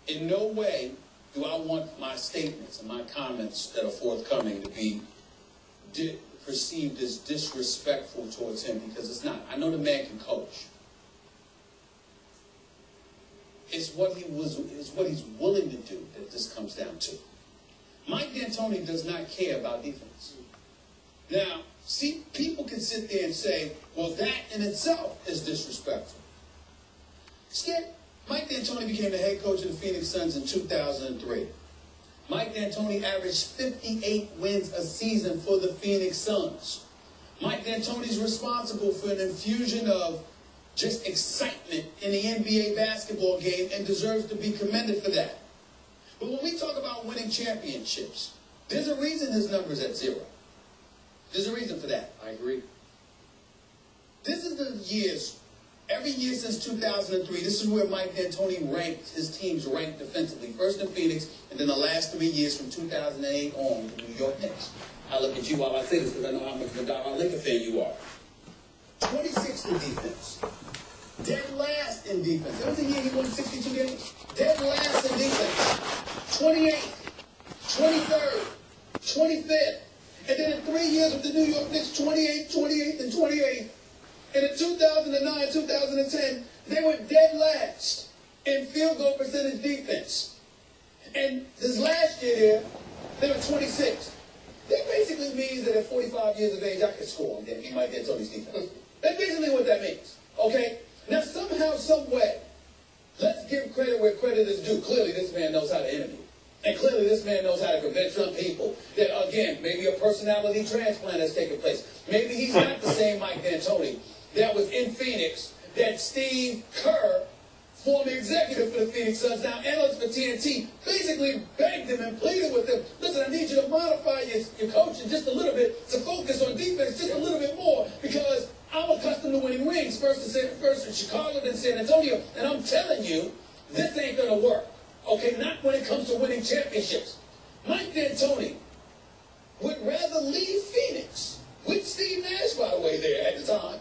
In no way do I want my statements and my comments that are forthcoming to be perceived as disrespectful towards him, because it's not. I know the man can coach. It's what he's willing to do that this comes down to. Mike D'Antoni does not care about defense. Now, see, people can sit there and say, well, that in itself is disrespectful. Skip, Mike D'Antoni became the head coach of the Phoenix Suns in 2003. Mike D'Antoni averaged 58 wins a season for the Phoenix Suns. Mike D'Antoni is responsible for an infusion of just excitement in the NBA basketball game and deserves to be commended for that. But when we talk about winning championships, there's a reason his number's at 0. There's a reason for that. I agree. This is the years, every year since 2003, this is where Mike D'Antoni ranked, his teams ranked defensively. First in Phoenix, and then the last 3 years from 2008 on with the New York Knicks. I look at you while I say this because I know how much of a Don Laker fan you are. 26th in defense. Dead last in defense. That was the year he won 62 games. Dead last in defense. 28th, 23rd, 25th. And then in 3 years with the New York Knicks, 28th, 28th, and 28th. And in 2009, 2010, they were dead last in field goal percentage defense. And this last year there, they were 26th. That basically means that at 45 years of age, I can score on them. He might get Tony's defense. That's basically what that means. Okay? Now, somehow, some way, let's give credit where credit is due. Clearly, this man knows how to interview. And clearly, this man knows how to convince some people that, again, maybe a personality transplant has taken place. Maybe he's not the same Mike D'Antoni that was in Phoenix, that Steve Kerr, former executive for the Phoenix Suns, now analyst for TNT, basically begged him and pleaded with him, listen, I need you to modify your coaching just a little bit to focus on defense just a little bit more, because I'm accustomed to winning rings, first in Chicago, then San Antonio, and I'm telling you, this ain't going to work. Okay, not when it comes to winning championships. Mike D'Antoni would rather leave Phoenix, with Steve Nash, by the way, there at the time,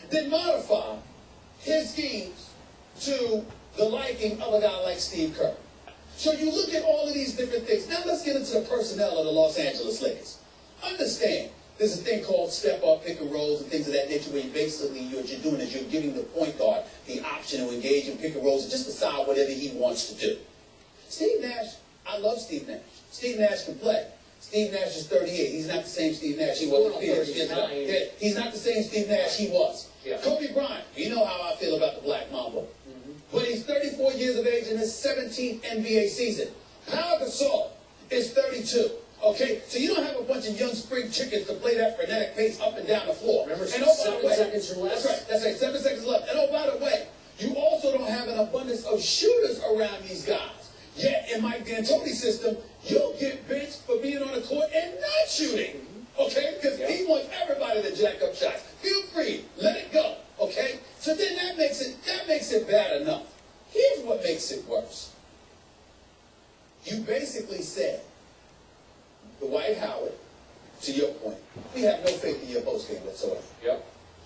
than modify his schemes to the liking of a guy like Steve Kerr. So you look at all of these different things. Now let's get into the personnel of the Los Angeles Lakers. Understand, there's a thing called step-up, pick and rolls, and things of that nature, where you basically what you're doing is you're giving the point guard the option to engage in pick and rolls and just decide whatever he wants to do. Steve Nash, I love Steve Nash. Steve Nash can play. Steve Nash is 38. He's not the same Steve Nash he was in Phoenix. He's not the same Steve Nash he was. Kobe Bryant, you know how I feel about the Black Mamba. But he's 34 years of age in his 17th NBA season. Pau Gasol is 32. Okay? So you don't have a bunch of young spring chickens to play that frenetic pace up and down the floor. Remember, and oh, 7 seconds or less? That's right. 7 seconds left. And oh, by the way, you also don't have an abundance of shooters around these guys. Yet, in Mike D'Antoni's system, you'll get benched for being on the court and not shooting. Okay? Because he wants everybody to jack up shots. Feel free. Let it go. Okay? So then that makes it bad enough. Here's what makes it worse. You basically said, Dwight Howard, to your point, we have no faith in your postgame whatsoever.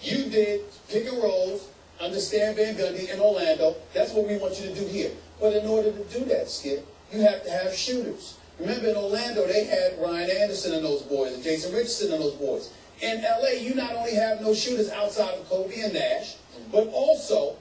You did pick and rolls, understand Van Gundy in Orlando. That's what we want you to do here. But in order to do that, Skip, you have to have shooters. Remember in Orlando, they had Ryan Anderson and those boys, and Jason Richardson and those boys. In L.A., you not only have no shooters outside of Kobe and Nash, but also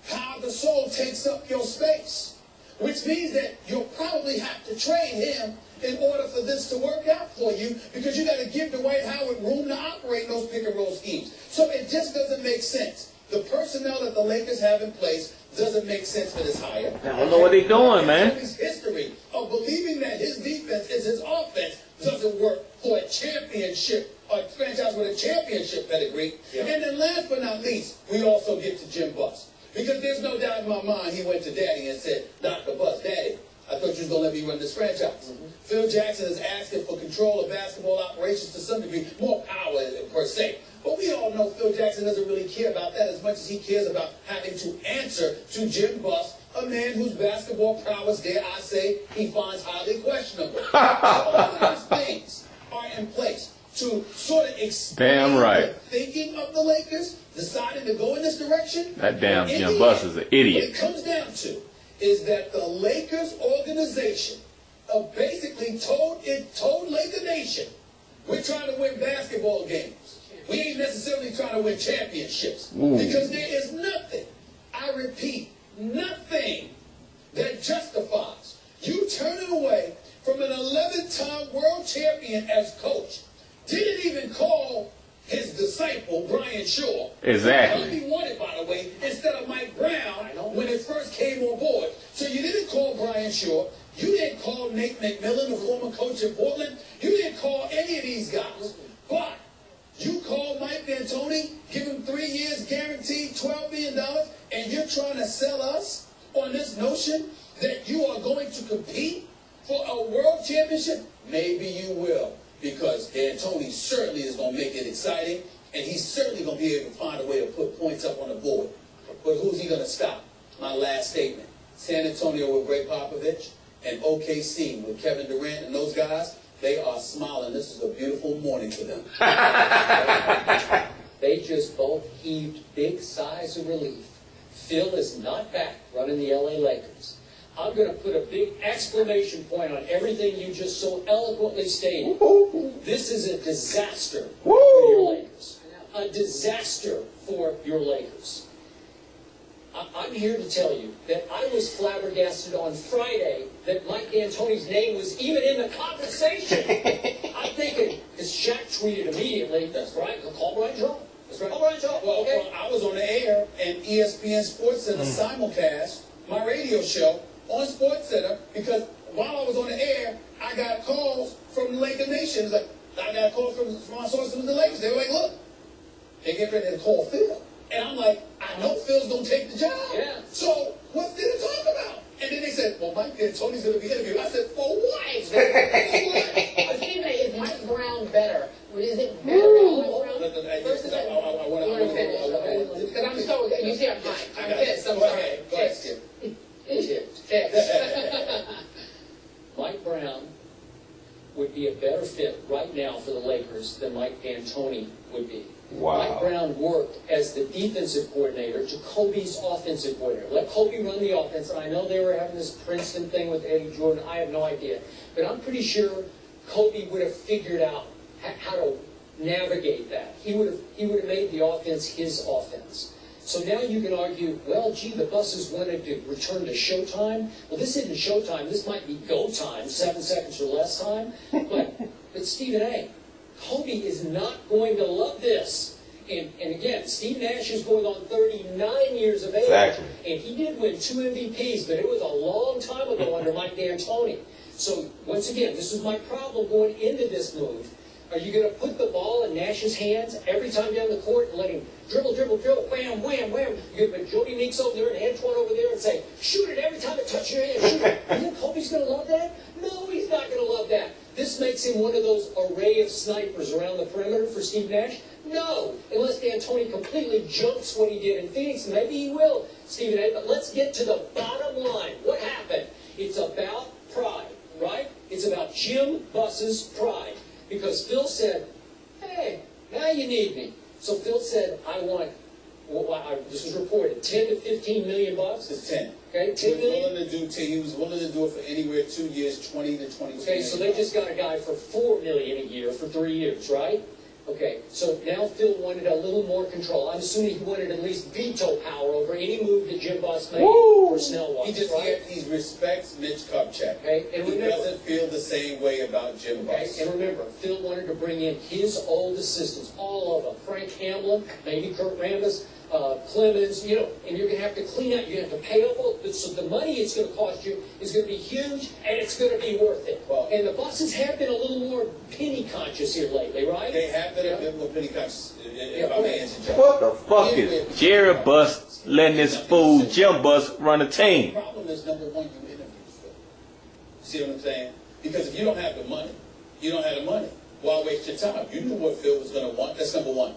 Pau Gasol takes up your space, which means that you'll probably have to trade him in order for this to work out for you, because you got to give Dwight Howard room to operate those pick and roll schemes. So it just doesn't make sense. The personnel that the Lakers have in place doesn't make sense for this hire. I don't know what they're doing, man. His history of believing that his defense is his offense doesn't work for a championship, a franchise with a championship pedigree. And then last but not least, we also get to Jim Buss. Because there's no doubt in my mind he went to Daddy and said, Dr. Buss, Daddy, I thought you was going to let me run this franchise. Phil Jackson is asking for control of basketball operations to some degree, more power per se. But we all know Phil Jackson doesn't really care about that as much as he cares about having to answer to Jim Buss, a man whose basketball prowess, dare I say, he finds highly questionable. All of those things are in place to sort of explain the thinking of the Lakers, deciding to go in this direction. That damn Jim Buss is an idiot. What it comes down to is that the Lakers organization basically told Laker Nation, we're trying to win basketball games. We ain't necessarily trying to win championships. Because there is nothing, I repeat, nothing that justifies you turning away from an 11-time world champion as coach. Didn't even call his disciple, Brian Shaw. Exactly. He won it, by the way, instead of Mike Brown when it first came on board. So you didn't call Brian Shaw. You didn't call Nate McMillan, the former coach in Portland. You didn't call any of these guys. But you called Mike Antoni, give him 3 years guaranteed, $12 million, and you're trying to sell us on this notion that you are going to compete for a world championship? Maybe you will, because Antoni certainly is going to make it exciting, and he's certainly going to be able to find a way to put points up on the board. But who's he going to stop? My last statement. San Antonio with Greg Popovich and OKC with Kevin Durant and those guys, they are smiling. This is a beautiful morning for them. They just both heaved big sighs of relief. Phil is not back running the LA Lakers. I'm going to put a big exclamation point on everything you just so eloquently stated. This is a disaster for your Lakers. A disaster for your Lakers. I'm here to tell you that I was flabbergasted on Friday that Mike D'Antoni's name was even in the conversation. I'm thinking, because Shaq tweeted immediately, that's right, call Brian Shaw. That's right, call Brian Shaw. Well, I was on the air, and ESPN Sports Center simulcast my radio show on Sports Center, because while I was on the air, I got calls from the Laker Nation. Like, I got a call from my sources in the Lakers. They were like, look, they get ready to call Phil. And I'm like, I know Phil's going to take the job. Yeah. So what's there to talk about? And then they said, well, Mike D'Antoni's going to be interviewed. I said, for what? Stephen, is Mike Brown better? Is it better than Mike Brown? First, I want to finish. Because I'm so, you see, I'm pissed. I'm sorry. Go ahead, Skip. Mike Brown would be a better fit right now for the Lakers than Mike D'Antoni would be. Wow. Mike Brown worked as the defensive coordinator to Kobe's offensive coordinator. Let Kobe run the offense. And I know they were having this Princeton thing with Eddie Jordan. I have no idea. But I'm pretty sure Kobe would have figured out how to navigate that. He would have made the offense his offense. So now you can argue, well, gee, the buses wanted to return to Showtime. Well, this isn't Showtime. This might be Go Time, 7 seconds or less time. But Stephen A., Kobe is not going to love this. And again, Steve Nash is going on 39 years of age. Exactly. And he did win 2 MVPs, but it was a long time ago under Mike D'Antoni. So, once again, this was my problem going into this move. Are you going to put the ball in Nash's hands every time down the court and let him dribble, dribble, dribble, wham, wham, wham? You're going to put Jody Meeks over there and Antoine over there and say, shoot it every time it touches your hand, shoot it. You think Kobe's going to love that? No, he's not going to love that. This makes him one of those array of snipers around the perimeter for Steve Nash? No, unless Antoni completely jumps what he did in Phoenix. Maybe he will, Stephen A. But let's get to the bottom line. What happened? It's about pride, right? It's about Jim Buss's pride. Because Phil said, hey, now you need me. So Phil said, I want, this was reported, 10 to 15 million bucks? It's 10. Okay, 10 million? He was willing to do it for anywhere 2 years, 20 to 22 Okay, so they just got a guy for $4 million a year for 3 years, right? Okay, so now Phil wanted a little more control. I'm assuming he wanted at least veto power over any move that Jim Buss made personnel-wise. He respects Mitch Kupchak. Okay, and he doesn't feel the same way about Jim Buss. And remember, Phil wanted to bring in his old assistants, all of them. Frank Hamlin, maybe Kurt Rambis, Clemens, you know, and you're going to have to clean out. You're going to have to pay off. So the money it's going to cost you is going to be huge, and it's going to be worth it. Well, and the Busses have been a little more penny conscious here lately, right? They have been a bit more penny conscious. What the fuck is Jerry Buss letting this fool Jim Buss run a team? The problem is, number one, you interview Phil. See what I'm saying? Because if you don't have the money, why waste your time? You knew what Phil was going to want. That's number one.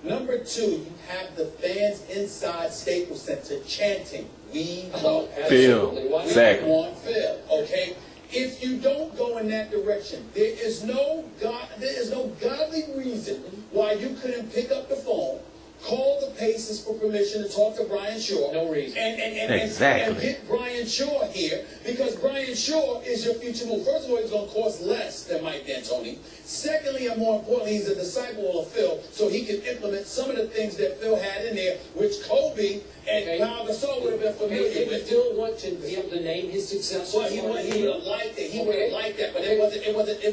Number two, you have the fans inside Staples Center chanting, we want Phil. Exactly. We want Phil. Okay? If you don't go in that direction, there is no godly reason why you couldn't pick up the phone, call the Pacers for permission to talk to Brian Shaw. No reason. Exactly. And get Brian Shaw here, because Brian Shaw is your future move. First of all, he's going to cost less than Mike D'Antoni. Secondly, and more importantly, he's a disciple of Phil, so he can implement some of the things that Phil had in there, which Kobe and Pau Gasol would have been familiar with. Did Phil want to be able to name his successor? Well, he would have liked it. He would have liked that, but it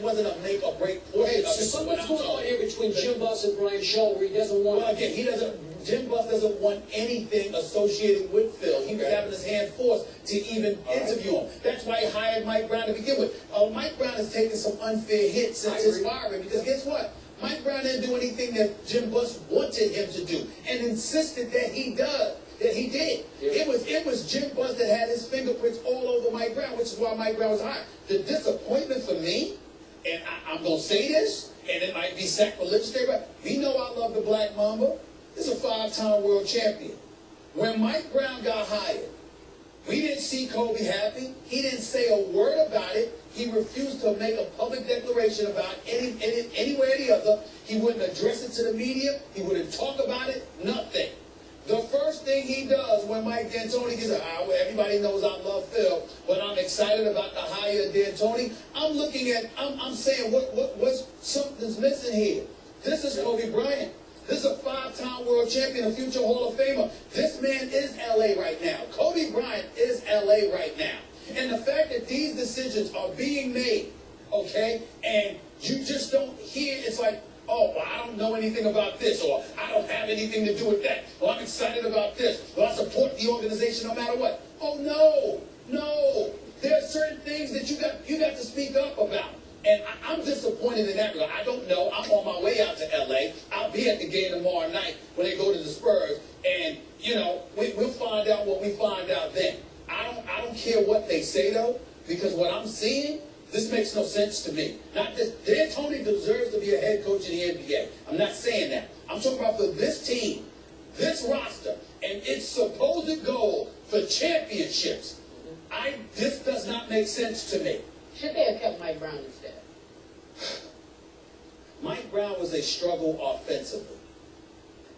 wasn't a make or break portion. So something's going on here between Jim Buss and Brian Shaw where he doesn't want. Well, again, Jim Buss doesn't want anything associated with Phil. He was having his hand forced to even interview him. That's why he hired Mike Brown to begin with. Mike Brown has taken some unfair hits since his firing, because guess what? Mike Brown didn't do anything that Jim Buss wanted him to do and insisted that he did. Yeah. It was Jim Buss that had his fingerprints all over Mike Brown, which is why Mike Brown was hired. The disappointment for me, and I'm going to say this, and it might be sacrilegious, but we know I love the Black Mamba. This is a 5-time world champion. When Mike Brown got hired, we didn't see Kobe happy. He didn't say a word about it. He refused to make a public declaration about any way or the other. He wouldn't address it to the media. He wouldn't talk about it. Nothing. The first thing he does when Mike D'Antoni gets everybody knows I love Phil, but I'm excited about the hire of D'Antoni. I'm saying what's something's missing here. This is Kobe Bryant. This is a 5-time world champion, a future Hall of Famer. This man is LA right now. Kobe Bryant is LA right now. And the fact that these decisions are being made, okay, and you just don't hear, it's like, oh, well, I don't know anything about this, or I don't have anything to do with that, or I'm excited about this, or I support the organization no matter what. Oh, no. There are certain things that you got to speak up about. And I'm disappointed in that regard. I don't know. I'm on my way out to L.A. I'll be at the game tomorrow night when they go to the Spurs. And, we'll find out what we find out then. I don't care what they say, though, because what I'm seeing, this makes no sense to me. Not that D'Antoni deserves to be a head coach in the NBA. I'm not saying that. I'm talking about for this team, this roster, and its supposed goal for championships. This does not make sense to me. Should they have kept Mike Brown instead? Mike Brown was a struggle offensively.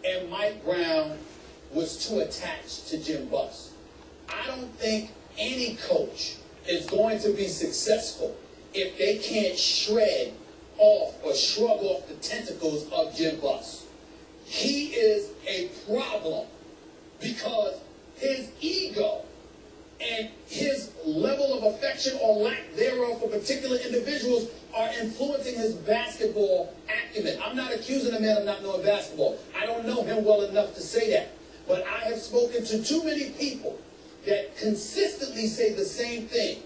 And Mike Brown was too attached to Jim Buss. I don't think any coach is going to be successful if they can't shred off or shrug off the tentacles of Jim Buss. He is a problem because his ego and his level of affection or lack thereof for particular individuals are influencing his basketball acumen. I'm not accusing the man of not knowing basketball. I don't know him well enough to say that. But I have spoken to too many people that consistently say the same thing.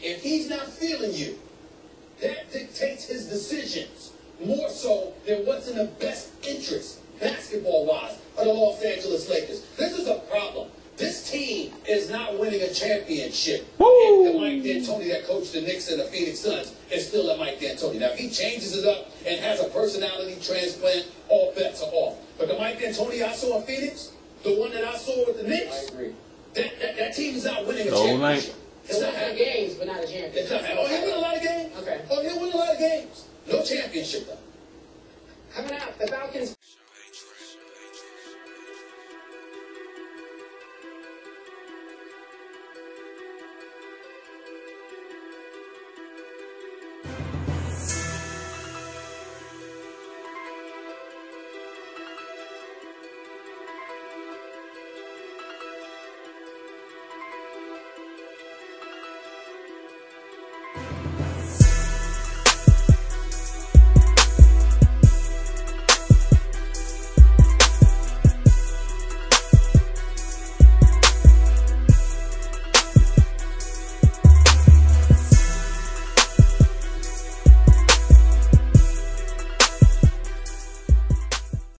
If he's not feeling you, that dictates his decisions more so than what's in the best interest, basketball-wise, of the Los Angeles Lakers. This is a problem. This team is not winning a championship if the Mike D'Antoni that coached the Knicks and the Phoenix Suns is still a Mike D'Antoni. Now, if he changes it up and has a personality transplant, all bets are off. But the Mike D'Antoni I saw in Phoenix, the one that I saw with the Knicks, I agree. That team is not winning a championship. It's not having games, but not a championship. Oh, he'll win a lot of games. Okay. Oh, he'll win a lot of games. No championship, though. Coming out, the Falcons